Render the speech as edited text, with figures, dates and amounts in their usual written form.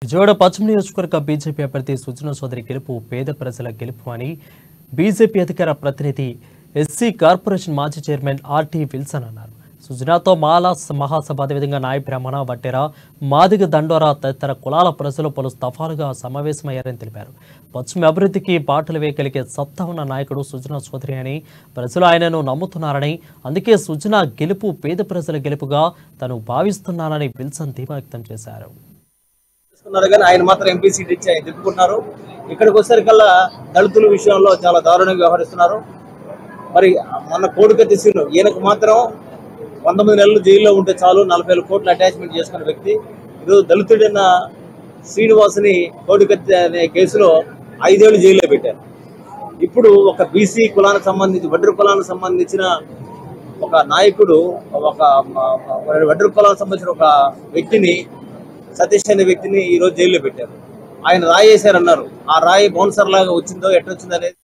విజయవాడ పశ్చిమ నియోజకవర్గ బీజేపీ అభ్యర్థి సుజనా చౌదరి గెలుపు పేద ప్రజల గెలుపు అని బీజేపీ అధికార ప్రతినిధి ఎస్సీ కార్పొరేషన్ మాజీ చైర్మన్ ఆర్టీ విల్సన్ అన్నారు. సుజనాతో మాలా మహాసభ అదేవిధంగా నాయ బ్రాహ్మణ వట్టెర మాదిగ దండోరా తదితర కులాల ప్రజలు పలు దఫాలుగా సమావేశమయ్యారని తెలిపారు. పశ్చిమ అభివృద్ధికి బాటలు వేయగలిగే సత్తా ఉన్న నాయకుడు సుజనా చౌదరి అని ప్రజలు ఆయనను నమ్ముతున్నారని, అందుకే సుజనా గెలుపు పేద ప్రజల గెలుపుగా తను భావిస్తున్నానని విల్సన్ ధీమా వ్యక్తం చేశారు. ఆయన మాత్రం ఎంపీ సీట్ ఇచ్చి ఆయన తిప్పుకున్నారు. ఇక్కడికి వచ్చేసరికల్లా దళితుల విషయంలో చాలా దారుణంగా వ్యవహరిస్తున్నారు. మరి మొన్న కోడికత్తి సీను ఈయనకు మాత్రం 19 నెలలు జైల్లో ఉంటే చాలు 40,000 కోట్లు అటాచ్మెంట్ చేసుకున్న వ్యక్తి ఈరోజు దళితుడైన శ్రీనివాసుని కోడికత్తి అనే కేసులో 5 ఏళ్ళు జైల్లో పెట్టారు. ఇప్పుడు ఒక బీసీ కులానికి సంబంధించి వడ్డెర కులానికి సంబంధించిన ఒక నాయకుడు ఒక వడ్డెర కులానికి సంబంధించిన ఒక వ్యక్తిని సతీష్ అనే వ్యక్తిని ఈరోజు జైల్లో పెట్టారు. ఆయన రాయి వేశారన్నారు. ఆ రాయి బౌన్సర్ లాగా వచ్చిందో ఎట్టొచ్చిందో అనేది